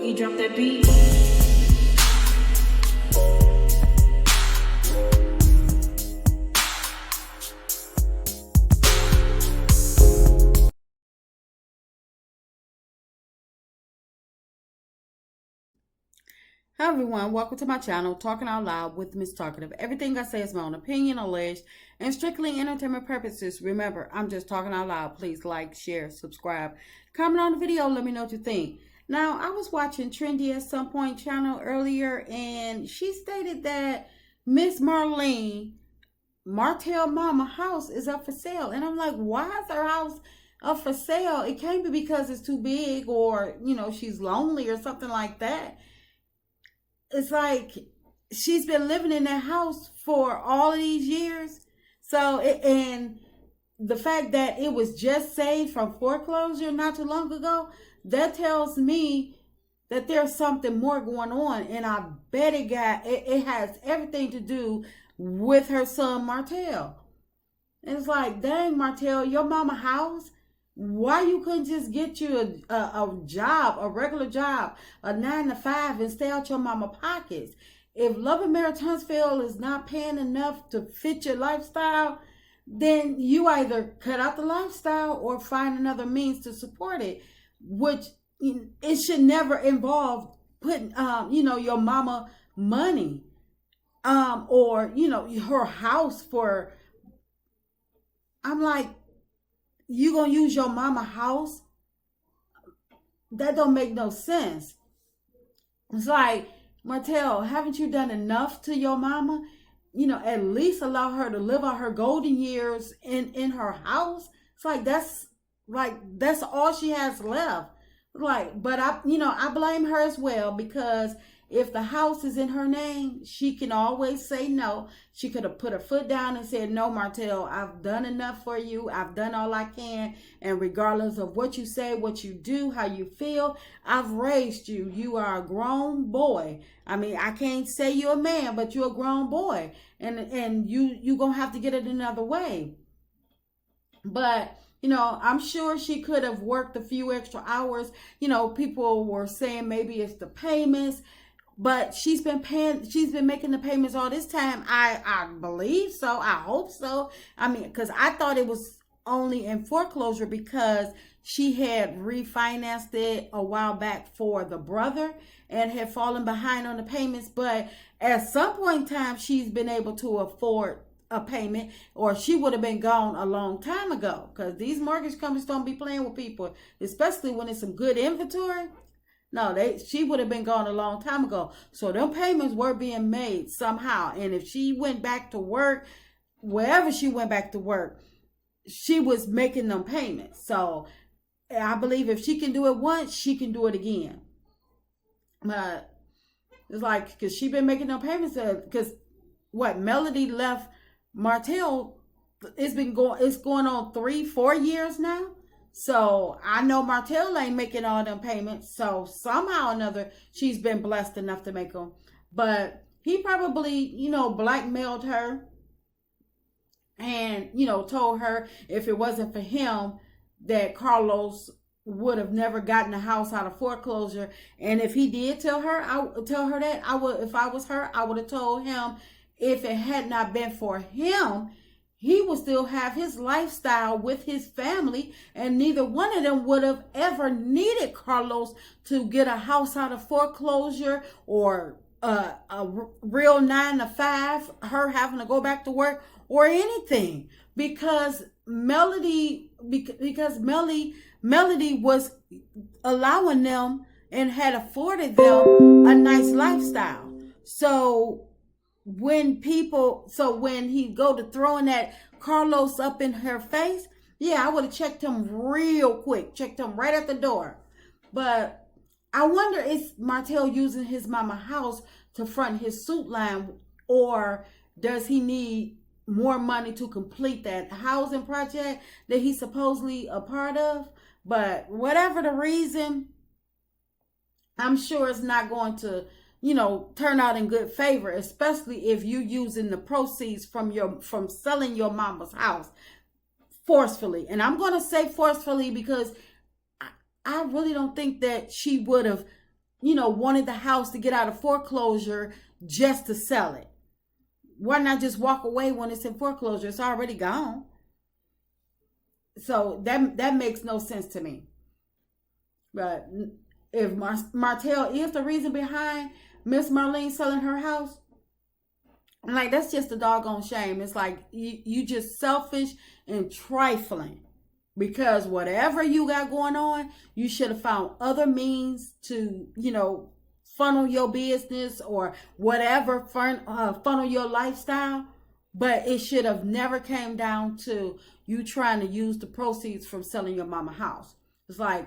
Boogie, drop that beat. Hi everyone, welcome to my channel, Talking Out Loud with Miss Talkative. Everything I say is my own opinion, alleged, and strictly entertainment purposes. Remember, I'm just talking out loud. Please like, share, subscribe, comment on the video, let me know what you think. Now, I was watching Trendy at some point channel earlier, and she stated that Miss Martell Mama house is up for sale. And I'm like, why is her house up for sale? It can't be because it's too big or, she's lonely or something like that. It's like she's been living in that house for all of these years. So, and the fact that it was just saved from foreclosure not too long ago, that tells me that there's something more going on. And I bet it has everything to do with her son, Martell. And it's like, dang, Martell, your mama house? Why you couldn't just get you a job, a regular job, a 9 to 5 and stay out your mama pockets? If Love and Marriage Huntsville is not paying enough to fit your lifestyle, then you either cut out the lifestyle or find another means to support it, which it should never involve putting, your mama money, or, her house for, I'm like, you gonna use your mama house? That don't make no sense. It's like, Martell, haven't you done enough to your mama? At least allow her to live out her golden years in her house. It's like that's all she has left. But I blame her as well, because if the house is in her name, she can always say no. She could have put her foot down and said, no, Martell, I've done enough for you. I've done all I can. And regardless of what you say, what you do, how you feel, I've raised you. You are a grown boy. I mean, I can't say you're a man, but you're a grown boy. And you going to have to get it another way. But I'm sure she could have worked a few extra hours. People were saying maybe it's the payments. But she's been making the payments all this time. I believe so. I hope so. I mean, because I thought it was only in foreclosure because she had refinanced it a while back for the brother and had fallen behind on the payments. But at some point in time, she's been able to afford a payment, or she would have been gone a long time ago, because these mortgage companies don't be playing with people, especially when it's some good inventory. No, she would have been gone a long time ago. So them payments were being made somehow. And if she went back to work, wherever she went back to work, she was making them payments. So I believe if she can do it once, she can do it again. But it's like, because she been making them payments, because Melody left Martell, it's going on 3-4 years now. So I know Martell ain't making all them payments. So somehow or another, she's been blessed enough to make them. But he probably, blackmailed her and, told her if it wasn't for him, that Carlos would have never gotten the house out of foreclosure. And if he did tell her that, if I was her, I would have told him, if it had not been for him, he would still have his lifestyle with his family, and neither one of them would have ever needed Carlos to get a house out of foreclosure or a real 9 to 5, her having to go back to work or anything, because Melody was allowing them and had afforded them a nice lifestyle. So when he go to throwing that Carlos up in her face, yeah, I would have checked him real quick, checked him right at the door. But I wonder, is Martell using his mama house to front his suit line, or does he need more money to complete that housing project that he's supposedly a part of? But whatever the reason, I'm sure it's not going to turn out in good favor, especially if you're using the proceeds from selling your mama's house forcefully. And I'm going to say forcefully because I really don't think that she would have wanted the house to get out of foreclosure just to sell it. Why not just walk away when it's in foreclosure? It's already gone. So that makes no sense to me. But if Martell is the reason behind Miss Marlene selling her house, like, that's just a doggone shame. It's like you just selfish and trifling. Because whatever you got going on, you should have found other means to, funnel your business or whatever, funnel your lifestyle. But it should have never came down to you trying to use the proceeds from selling your mama house. It's like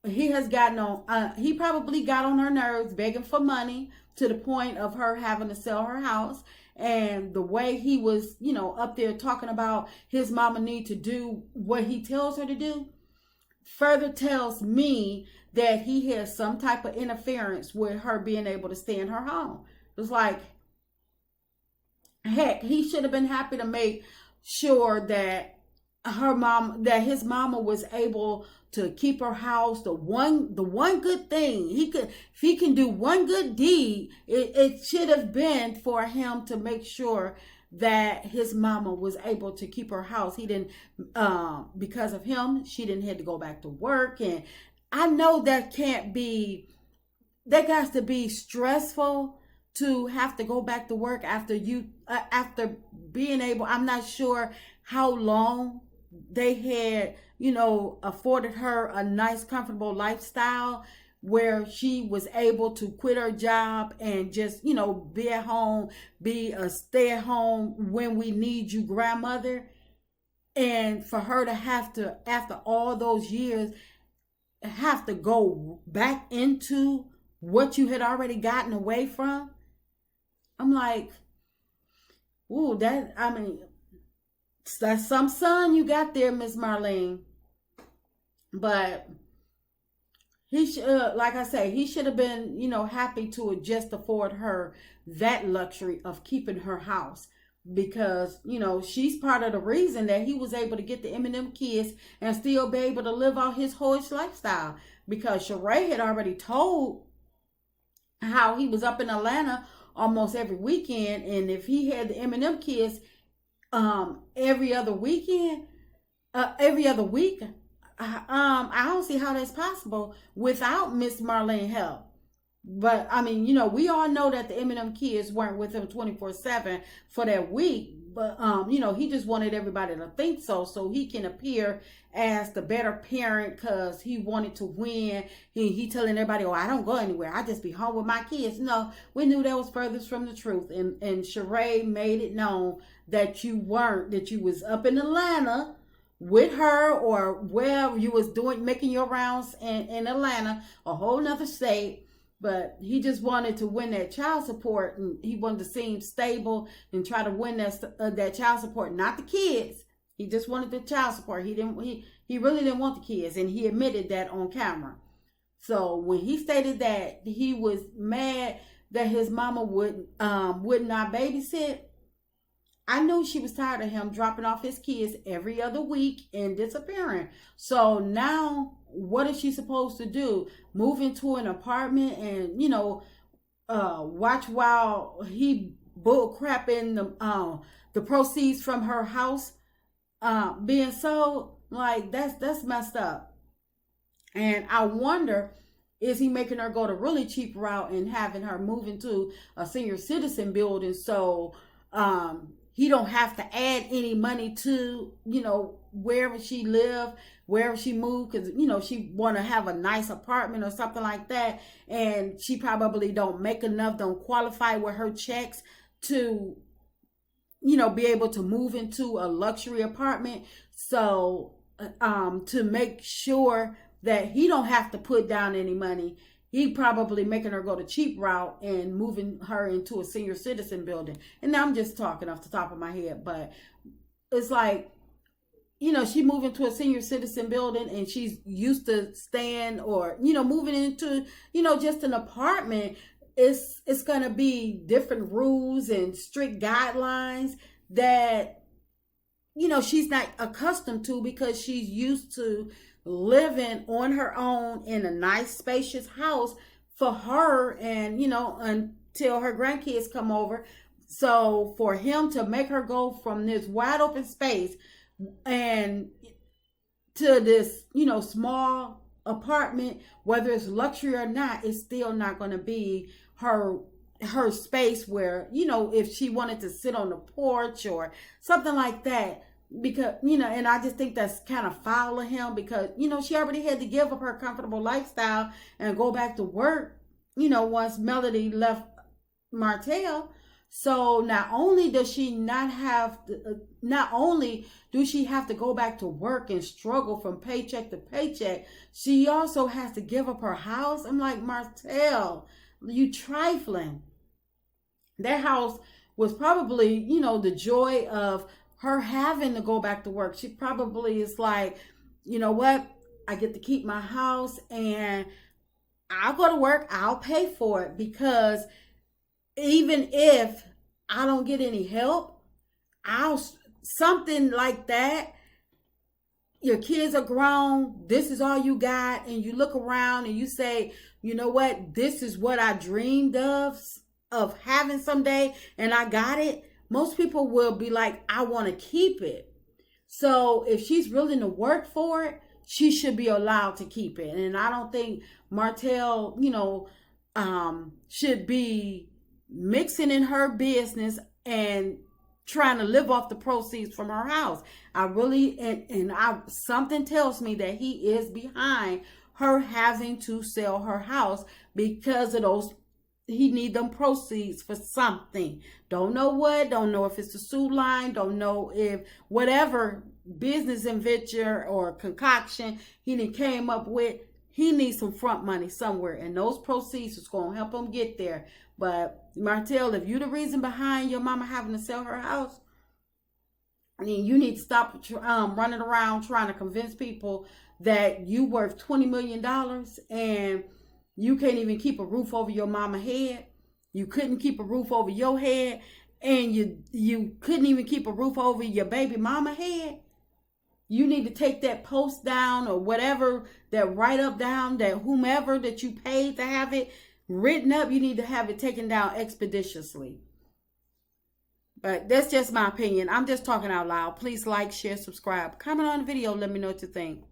he has gotten on, he probably got on her nerves begging for money to the point of her having to sell her house. And the way he was, up there talking about his mama need to do what he tells her to do, further tells me that he has some type of interference with her being able to stay in her home. It's like, heck, he should have been happy to make sure that his mama was able to keep her house. The one good thing if he can do one good deed, it should have been for him to make sure that his mama was able to keep her house. He didn't, because of him, she didn't have to go back to work. And I know that got to be stressful to have to go back to work after being able, I'm not sure how long they had, afforded her a nice, comfortable lifestyle where she was able to quit her job and just, be at home, be a stay-at-home when we need you grandmother. And for her to have to, after all those years, have to go back into what you had already gotten away from. I'm like, ooh, that's some son you got there, Miss Marlene. But he should, like I say, he should have been, happy to just afford her that luxury of keeping her house. Because, she's part of the reason that he was able to get the M&M kids and still be able to live out his hoish lifestyle. Because Sheree had already told how he was up in Atlanta almost every weekend. And if he had the M&M kids every other week, I don't see how that's possible without Miss Marlene help. But I mean, we all know that the M&M kids weren't with him 24/7 for that week. But he just wanted everybody to think so he can appear as the better parent because he wanted to win. He telling everybody, "Oh, I don't go anywhere. I just be home with my kids." No, we knew that was furthest from the truth. And Sheree made it known that you weren't, that you was up in Atlanta with her or wherever you was making your rounds in Atlanta, a whole nother state. But he just wanted to win that child support, and he wanted to seem stable and try to win that child support, not the kids. He just wanted the child support. He really didn't want the kids, and he admitted that on camera. So when he stated that he was mad that his mama would not babysit, I knew she was tired of him dropping off his kids every other week and disappearing. So now, what is she supposed to do? Move into an apartment and, watch while he bull crap in the proceeds from her house being sold? Like, that's messed up. And I wonder, is he making her go the really cheap route and having her move into a senior citizen building so he don't have to add any money to, wherever she live, wherever she moved, because, she want to have a nice apartment or something like that. And she probably don't make enough, don't qualify with her checks to, be able to move into a luxury apartment. So to make sure that he don't have to put down any money, he probably making her go the cheap route and moving her into a senior citizen building. And now I'm just talking off the top of my head, but it's like, she moving to a senior citizen building and she's used to staying or, moving into, just an apartment. It's going to be different rules and strict guidelines that, she's not accustomed to because she's used to living on her own in a nice spacious house for her, and until her grandkids come over. So for him to make her go from this wide open space and to this, small apartment, whether it's luxury or not, it's still not going to be her space where, if she wanted to sit on the porch or something like that. Because, and I just think that's kind of foul of him, because, she already had to give up her comfortable lifestyle and go back to work, once Melody left Martell. So not only does she not have to, not only do she have to go back to work and struggle from paycheck to paycheck, she also has to give up her house. I'm like, Martell, you trifling. That house was probably, the joy of her having to go back to work. She probably is like, you know what? I get to keep my house and I'll go to work. I'll pay for it, because even if I don't get any help, I'll something like that. Your kids are grown. This is all you got. And you look around and you say, you know what? This is what I dreamed of having someday, and I got it. Most people will be like, I want to keep it. So if she's willing to work for it, she should be allowed to keep it. And I don't think Martell, should be mixing in her business and trying to live off the proceeds from her house. I really, and I, something tells me that he is behind her having to sell her house, because of those, he need them proceeds for something. Don't know what, don't know if it's a suit line, don't know if whatever business invention or concoction he came up with, he needs some front money somewhere, and those proceeds is going to help him get there. But Martell, if you the reason behind your mama having to sell her house, I mean, you need to stop running around trying to convince people that you worth $20 million and you can't even keep a roof over your mama head. You couldn't keep a roof over your head, and you couldn't even keep a roof over your baby mama head. You need to take that post down, or whatever, that write up down, that whomever that you paid to have it written up, you need to have it taken down expeditiously. But that's just my opinion. I'm just talking out loud. Please like, share, subscribe, comment on the video. Let me know what you think.